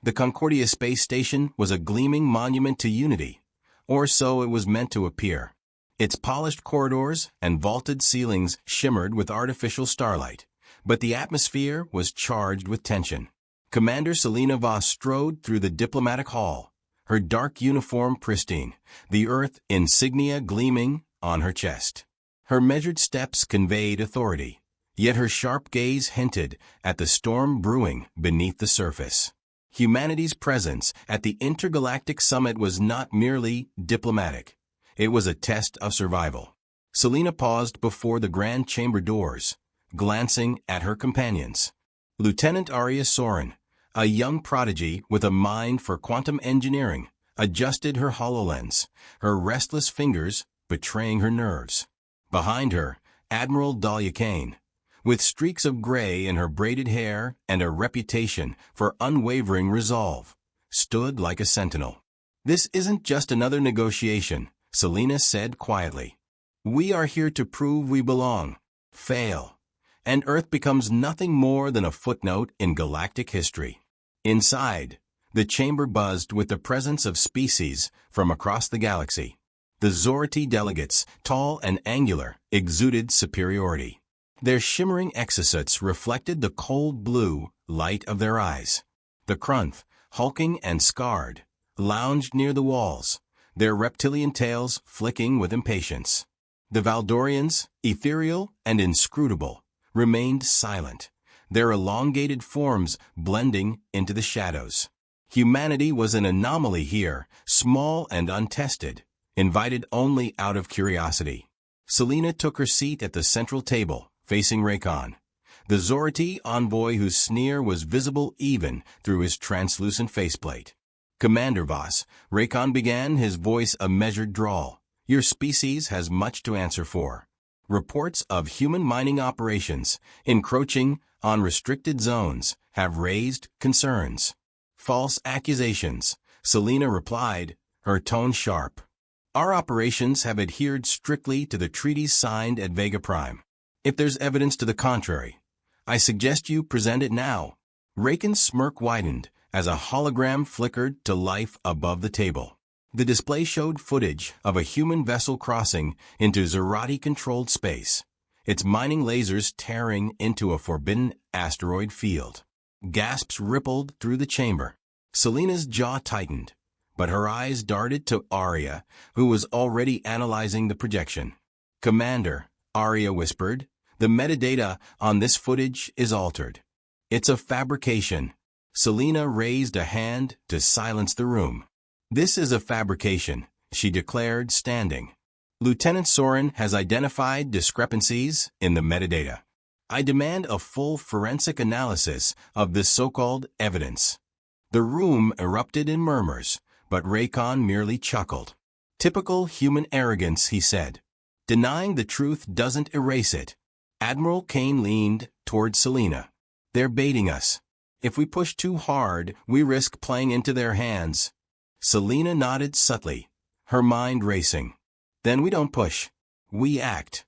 The Concordia space station was a gleaming monument to unity, or so it was meant to appear. Its polished corridors and vaulted ceilings shimmered with artificial starlight, but the atmosphere was charged with tension. Commander Selena Voss strode through the diplomatic hall, her dark uniform pristine, the Earth insignia gleaming on her chest. Her measured steps conveyed authority, yet her sharp gaze hinted at the storm brewing beneath the surface. Humanity's presence at the intergalactic summit was not merely diplomatic. It was a test of survival. Selena paused before the grand chamber doors, glancing at her companions. Lieutenant Arya Soren, a young prodigy with a mind for quantum engineering, adjusted her HoloLens, her restless fingers betraying her nerves. Behind her, Admiral Dahlia Kane, with streaks of gray in her braided hair and a reputation for unwavering resolve, stood like a sentinel. "This isn't just another negotiation," Selena said quietly. "We are here to prove we belong. Fail, and Earth becomes nothing more than a footnote in galactic history." Inside, the chamber buzzed with the presence of species from across the galaxy. The Zorati delegates, tall and angular, exuded superiority. Their shimmering exosuits reflected the cold blue light of their eyes. The Krunth, hulking and scarred, lounged near the walls, their reptilian tails flicking with impatience. The Valdorians, ethereal and inscrutable, remained silent, their elongated forms blending into the shadows. Humanity was an anomaly here, small and untested, invited only out of curiosity. Selena took her seat at the central table, facing Raycon, the Zorati envoy whose sneer was visible even through his translucent faceplate. "Commander Voss," Raycon began, his voice a measured drawl, "your species has much to answer for. Reports of human mining operations, encroaching on restricted zones, have raised concerns." "False accusations," Selena replied, her tone sharp. "Our operations have adhered strictly to the treaties signed at Vega Prime. If there's evidence to the contrary, I suggest you present it now." Raycon's smirk widened as a hologram flickered to life above the table. The display showed footage of a human vessel crossing into Zorati-controlled space, its mining lasers tearing into a forbidden asteroid field. Gasps rippled through the chamber. Selena's jaw tightened, but her eyes darted to Arya, who was already analyzing the projection. "Commander," Arya whispered, "the metadata on this footage is altered. It's a fabrication." Selena raised a hand to silence the room. "This is a fabrication," she declared, standing. "Lieutenant Soren has identified discrepancies in the metadata. I demand a full forensic analysis of this so-called evidence." The room erupted in murmurs, but Raycon merely chuckled. "Typical human arrogance," he said. "Denying the truth doesn't erase it." Admiral Kane leaned toward Selena. "They're baiting us. If we push too hard, we risk playing into their hands." Selena nodded subtly, her mind racing. "Then we don't push. We act."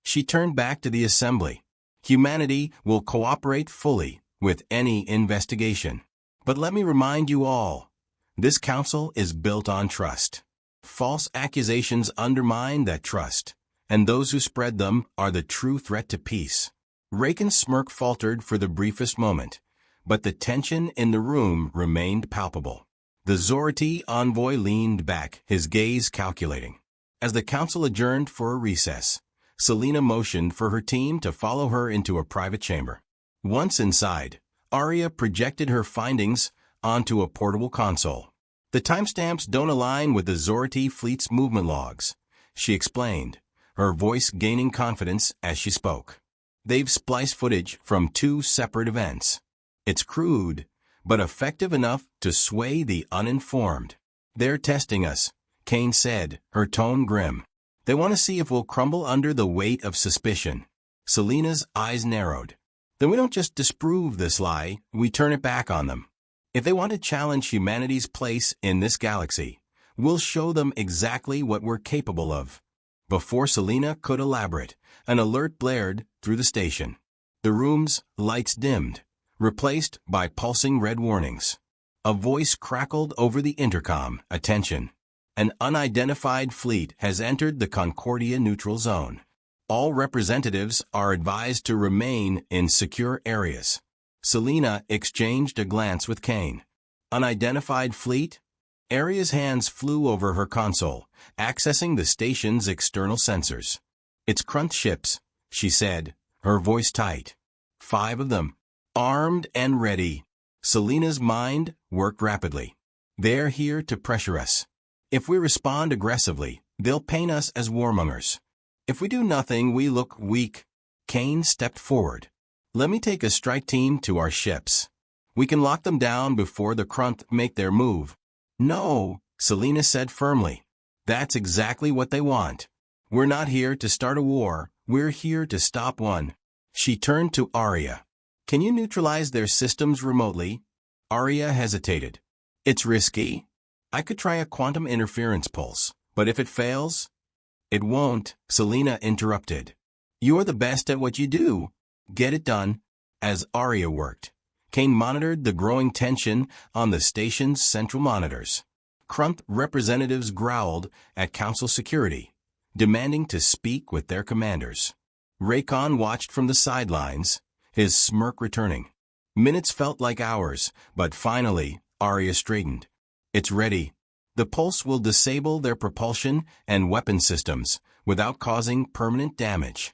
She turned back to the assembly. "Humanity will cooperate fully with any investigation. But let me remind you all, this council is built on trust. False accusations undermine that trust, and those who spread them are the true threat to peace." Raycon's smirk faltered for the briefest moment, but the tension in the room remained palpable. The Zorati envoy leaned back, his gaze calculating. As the council adjourned for a recess, Selena motioned for her team to follow her into a private chamber. Once inside, Arya projected her findings onto a portable console. "The timestamps don't align with the Zorati fleet's movement logs," she explained, her voice gaining confidence as she spoke. "They've spliced footage from 2 separate events. It's crude, but effective enough to sway the uninformed." "They're testing us," Kane said, her tone grim. "They want to see if we'll crumble under the weight of suspicion." Selena's eyes narrowed. "Then we don't just disprove this lie, we turn it back on them. If they want to challenge humanity's place in this galaxy, we'll show them exactly what we're capable of." Before Selena could elaborate, an alert blared through the station. The room's lights dimmed, replaced by pulsing red warnings. A voice crackled over the intercom. Attention. An unidentified fleet has entered the Concordia neutral zone. All representatives are advised to remain in secure areas. Selena exchanged a glance with Kane. Unidentified fleet? Aria's hands flew over her console, accessing the station's external sensors. It's Krunt ships, she said, her voice tight. 5 of them. Armed and ready. Selena's mind worked rapidly. They're here to pressure us. If we respond aggressively, they'll paint us as warmongers. If we do nothing, we look weak. Kane stepped forward. Let me take a strike team to our ships. We can lock them down before the Krunt make their move. No, Selena said firmly. That's exactly what they want. We're not here to start a war, we're here to stop one. She turned to Aria. Can you neutralize their systems remotely? Aria hesitated. It's risky. I could try a quantum interference pulse, but if it fails... It won't, Selena interrupted. You're the best at what you do. Get it done. As Aria worked, Kane monitored the growing tension on the station's central monitors. Krunt representatives growled at Council security, demanding to speak with their commanders. Raycon watched from the sidelines, his smirk returning. Minutes felt like hours, but finally, Aria straightened. It's ready. The pulse will disable their propulsion and weapon systems without causing permanent damage.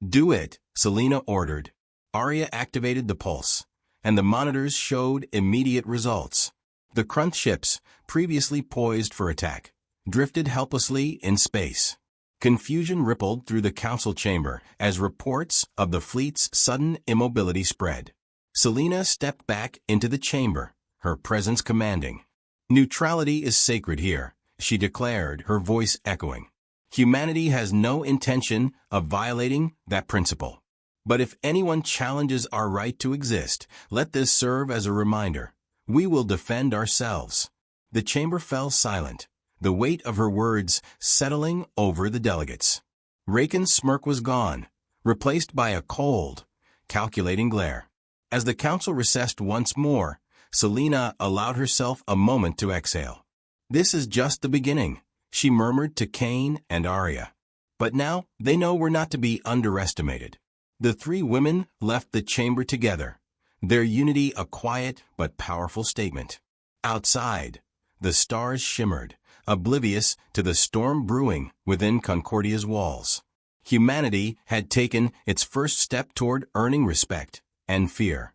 Do it, Selena ordered. Aria activated the pulse, and the monitors showed immediate results. The Krunt ships, previously poised for attack, drifted helplessly in space. Confusion rippled through the council chamber as reports of the fleet's sudden immobility spread. Selena stepped back into the chamber, her presence commanding. Neutrality is sacred here, she declared, her voice echoing. Humanity has no intention of violating that principle. But if anyone challenges our right to exist, let this serve as a reminder. We will defend ourselves. The chamber fell silent, the weight of her words settling over the delegates. Raken's smirk was gone, replaced by a cold, calculating glare. As the council recessed once more, Selena allowed herself a moment to exhale. This is just the beginning, she murmured to Kane and Aria. But now they know we're not to be underestimated. The 3 women left the chamber together, their unity a quiet but powerful statement. Outside, the stars shimmered, oblivious to the storm brewing within Concordia's walls. Humanity had taken its first step toward earning respect and fear.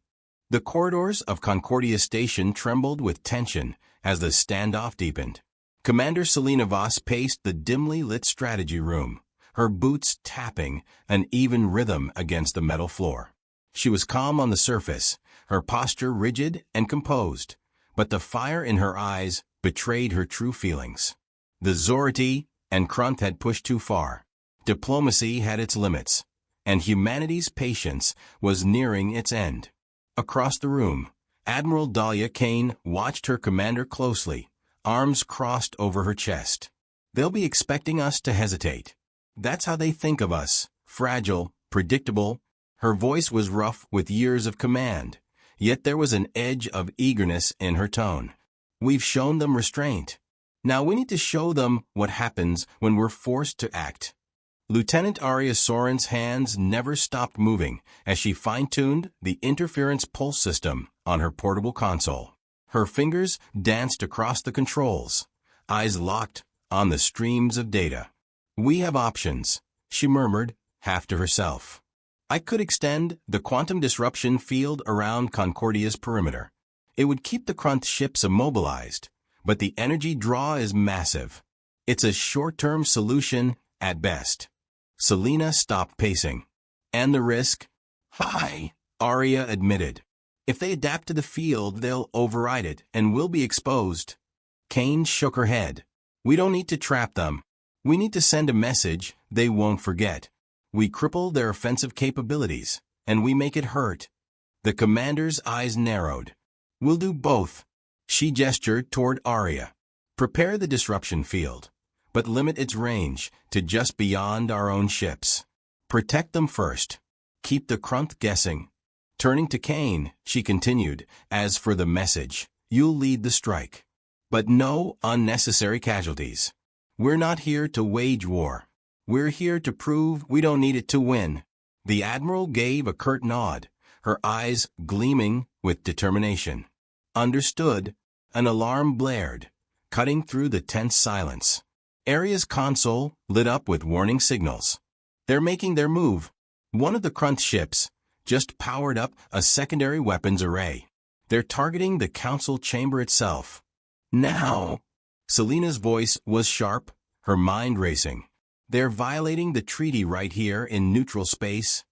The corridors of Concordia Station trembled with tension as the standoff deepened. Commander Selena Voss paced the dimly lit strategy room, her boots tapping an even rhythm against the metal floor. She was calm on the surface, her posture rigid and composed, but the fire in her eyes betrayed her true feelings. The Zorati and Krunt had pushed too far. Diplomacy had its limits, and humanity's patience was nearing its end. Across the room, Admiral Dahlia Kane watched her commander closely, arms crossed over her chest. They'll be expecting us to hesitate. That's how they think of us, fragile, predictable. Her voice was rough with years of command, yet there was an edge of eagerness in her tone. We've shown them restraint. Now we need to show them what happens when we're forced to act. Lieutenant Aria Soren's hands never stopped moving as she fine-tuned the interference pulse system on her portable console. Her fingers danced across the controls, eyes locked on the streams of data. We have options, she murmured, half to herself. I could extend the quantum disruption field around Concordia's perimeter. It would keep the Krunt ships immobilized, but the energy draw is massive. It's a short-term solution at best. Selena stopped pacing. And the risk? High, Aria admitted. If they adapt to the field, they'll override it and we'll be exposed. Kane shook her head. We don't need to trap them. We need to send a message they won't forget. We cripple their offensive capabilities, and we make it hurt. The commander's eyes narrowed. We'll do both. She gestured toward Aria. Prepare the disruption field, but limit its range to just beyond our own ships. Protect them first. Keep the Krunt guessing. Turning to Kane, she continued, as for the message, you'll lead the strike. But no unnecessary casualties. We're not here to wage war. We're here to prove we don't need it to win." The Admiral gave a curt nod, her eyes gleaming with determination. "Understood." An alarm blared, cutting through the tense silence. Aria's console lit up with warning signals. They're making their move. One of the Krunt ships just powered up a secondary weapons array. They're targeting the council chamber itself. "Now!" Selena's voice was sharp, her mind racing. "They're violating the treaty right here in neutral space."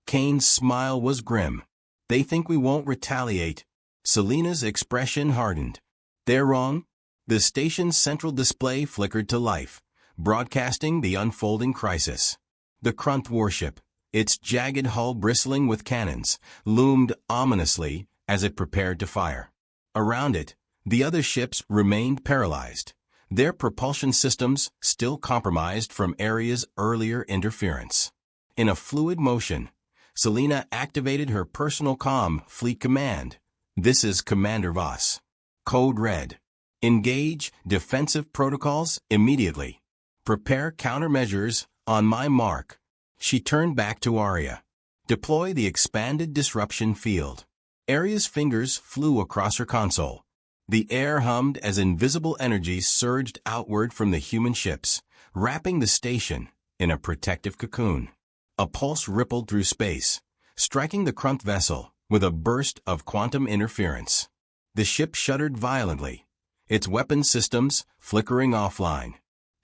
Kane's smile was grim. "They think we won't retaliate." Selena's expression hardened. "They're wrong." The station's central display flickered to life, broadcasting the unfolding crisis. The Krunt warship, its jagged hull bristling with cannons, loomed ominously as it prepared to fire. Around it, the other ships remained paralyzed, their propulsion systems still compromised from Aria's earlier interference. In a fluid motion, Selena activated her personal comm fleet command. "This is Commander Voss. Code Red. Engage defensive protocols immediately. Prepare countermeasures on my mark." She turned back to Aria. "Deploy the expanded disruption field." Aria's fingers flew across her console. The air hummed as invisible energy surged outward from the human ships, wrapping the station in a protective cocoon. A pulse rippled through space, striking the Krunt vessel with a burst of quantum interference. The ship shuddered violently, its weapon systems flickering offline.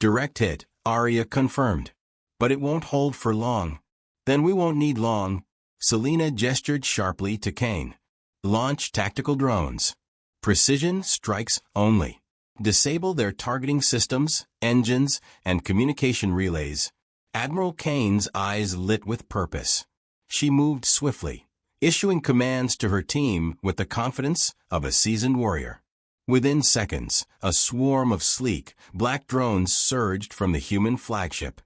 "Direct hit," Aria confirmed. "But it won't hold for long." "Then we won't need long." Selena gestured sharply to Kane. "Launch tactical drones. Precision strikes only. Disable their targeting systems, engines, and communication relays." Admiral Kane's eyes lit with purpose. She moved swiftly, issuing commands to her team with the confidence of a seasoned warrior. Within seconds, a swarm of sleek, black drones surged from the human flagship.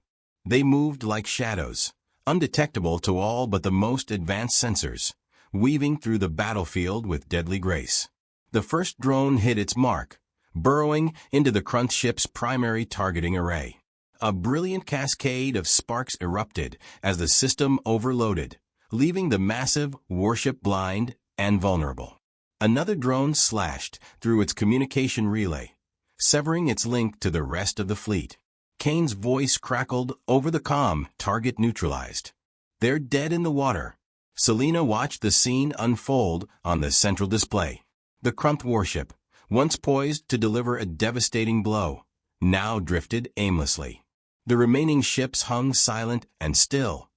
They moved like shadows, undetectable to all but the most advanced sensors, weaving through the battlefield with deadly grace. The first drone hit its mark, burrowing into the Krunt ship's primary targeting array. A brilliant cascade of sparks erupted as the system overloaded, leaving the massive warship blind and vulnerable. Another drone slashed through its communication relay, severing its link to the rest of the fleet. Kane's voice crackled over the comm, "Target neutralized. They're dead in the water." Selena watched the scene unfold on the central display. The Krunt warship, once poised to deliver a devastating blow, now drifted aimlessly. The remaining ships hung silent and still,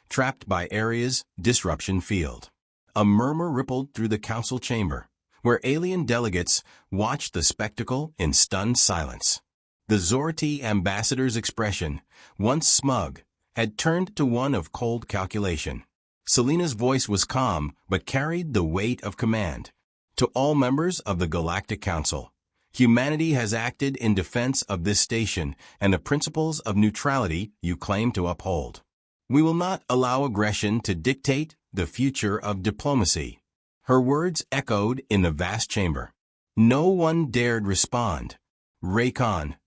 trapped by Aria's disruption field. A murmur rippled through the council chamber, where alien delegates watched the spectacle in stunned silence. The Zorti ambassador's expression, once smug, had turned to one of cold calculation. Selena's voice was calm but carried the weight of command. "To all members of the Galactic Council, humanity has acted in defense of this station and the principles of neutrality you claim to uphold. We will not allow aggression to dictate the future of diplomacy." Her words echoed in the vast chamber. No one dared respond. Raycon,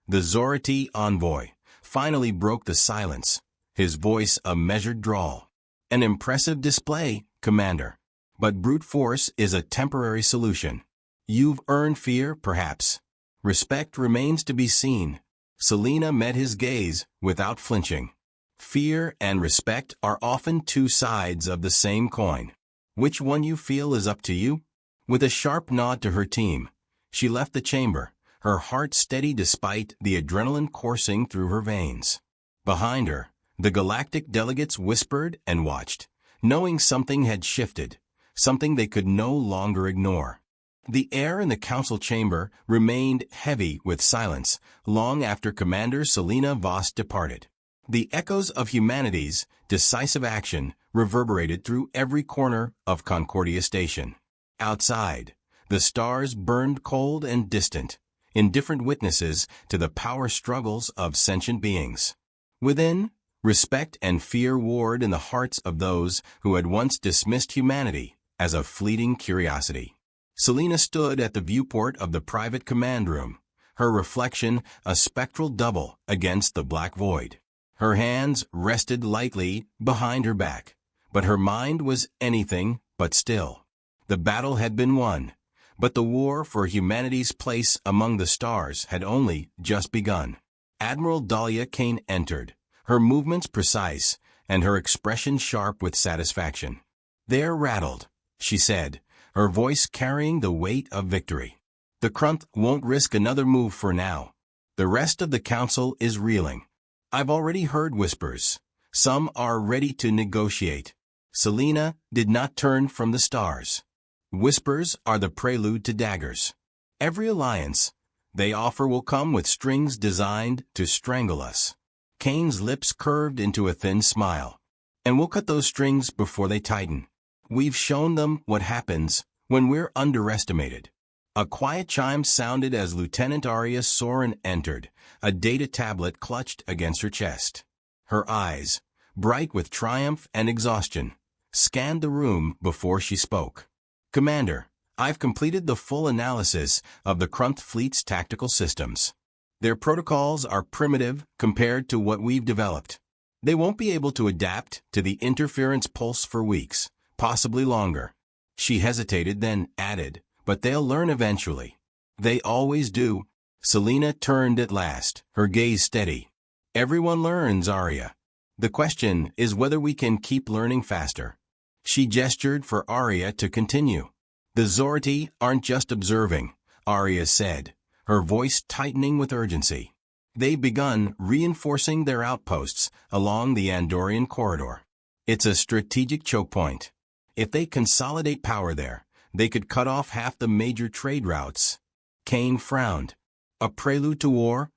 the Zorati envoy, finally broke the silence, his voice a measured drawl. "An impressive display, Commander. But brute force is a temporary solution. You've earned fear, perhaps. Respect remains to be seen." Selena met his gaze without flinching. Fear and respect are often two sides of the same coin. Which one you feel is up to you. With a sharp nod to her team, she left the chamber, her heart steady despite the adrenaline coursing through her veins. Behind her, the galactic delegates whispered and watched, knowing something had shifted, something they could no longer ignore. The air in the council chamber remained heavy with silence long after Commander Selena Voss departed. The echoes of humanity's decisive action reverberated through every corner of Concordia Station. Outside, the stars burned cold and distant, indifferent witnesses to the power struggles of sentient beings. Within, respect and fear warred in the hearts of those who had once dismissed humanity as a fleeting curiosity. Selina stood at the viewport of the private command room, her reflection a spectral double against the black void. Her hands rested lightly behind her back, but her mind was anything but still. The battle had been won, but the war for humanity's place among the stars had only just begun. Admiral Dahlia Kane entered, her movements precise and her expression sharp with satisfaction. "They're rattled," she said, her voice carrying the weight of victory. "The Krunt won't risk another move for now. The rest of the council is reeling. I've already heard whispers. Some are ready to negotiate." Selina did not turn from the stars. Whispers are the prelude to daggers. Every alliance they offer will come with strings designed to strangle us. Kane's lips curved into a thin smile. "And we'll cut those strings before they tighten. We've shown them what happens when we're underestimated." A quiet chime sounded as Lieutenant Arya Soren entered, a data tablet clutched against her chest. Her eyes, bright with triumph and exhaustion, scanned the room before she spoke. "Commander, I've completed the full analysis of the Krunt fleet's tactical systems. Their protocols are primitive compared to what we've developed. They won't be able to adapt to the interference pulse for weeks, possibly longer." She hesitated, then added, "But they'll learn eventually." "They always do." Selina turned at last, her gaze steady. "Everyone learns, Arya. The question is whether we can keep learning faster." She gestured for Arya to continue. "The Zorti aren't just observing," Arya said, her voice tightening with urgency. "They've begun reinforcing their outposts along the Andorian corridor. It's a strategic choke point. If they consolidate power there, they could cut off half the major trade routes." Kane frowned. "A prelude to war?"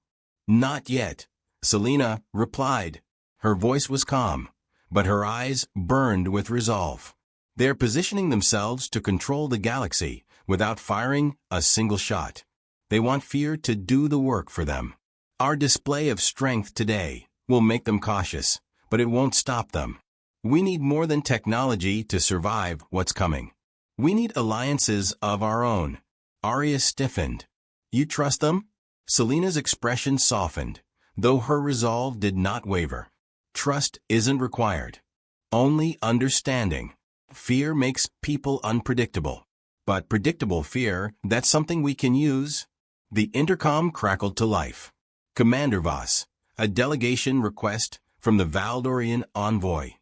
"Not yet," Selina replied. Her voice was calm, but her eyes burned with resolve. "They're positioning themselves to control the galaxy without firing a single shot. They want fear to do the work for them. Our display of strength today will make them cautious, but it won't stop them. We need more than technology to survive what's coming. We need alliances of our own." Arya stiffened. "You trust them?" Selina's expression softened, though her resolve did not waver. "Trust isn't required. Only understanding. Fear makes people unpredictable. But predictable fear, that's something we can use." The intercom crackled to life. "Commander Voss, a delegation request from the Valdorian envoy."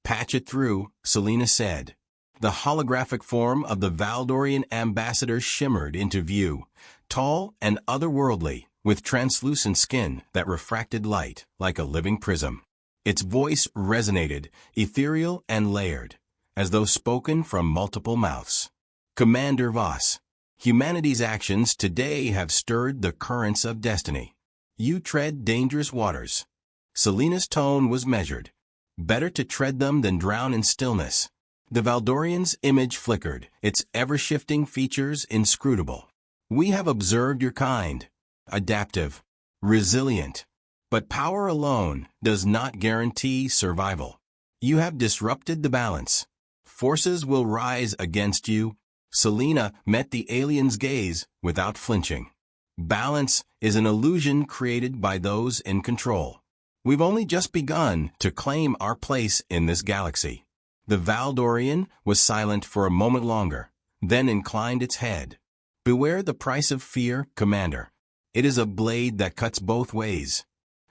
"Patch it through," Selina said. The holographic form of the Valdorian ambassador shimmered into view, tall and otherworldly, with translucent skin that refracted light like a living prism. Its voice resonated, ethereal and layered, as though spoken from multiple mouths. "Commander Voss, humanity's actions today have stirred the currents of destiny. You tread dangerous waters." Selina's tone was measured. "Better to tread them than drown in stillness." The Valdorian's image flickered, its ever-shifting features inscrutable. "We have observed your kind. Adaptive. Resilient. But power alone does not guarantee survival. You have disrupted the balance. Forces will rise against you." Selina met the alien's gaze without flinching. "Balance is an illusion created by those in control. We've only just begun to claim our place in this galaxy." The Valdorian was silent for a moment longer, then inclined its head. "Beware the price of fear, Commander. It is a blade that cuts both ways."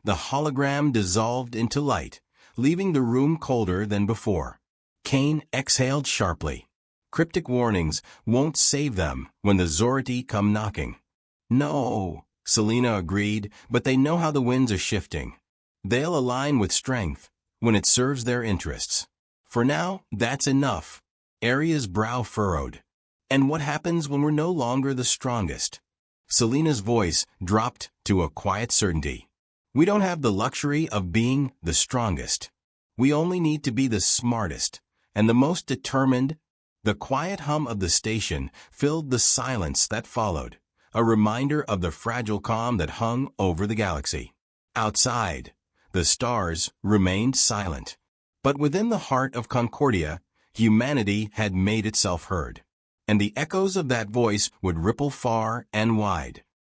The hologram dissolved into light, leaving the room colder than before. Kane exhaled sharply. "Cryptic warnings won't save them when the Zorti come knocking." "No," Selina agreed, "but they know how the winds are shifting. They'll align with strength when it serves their interests. For now, that's enough." Arya's brow furrowed. "And what happens when we're no longer the strongest?" Selina's voice dropped to a quiet certainty. "We don't have the luxury of being the strongest. We only need to be the smartest and the most determined." The quiet hum of the station filled the silence that followed, a reminder of the fragile calm that hung over the galaxy. Outside, the stars remained silent. But within the heart of Concordia, humanity had made itself heard. and the echoes of that voice would ripple far and wide.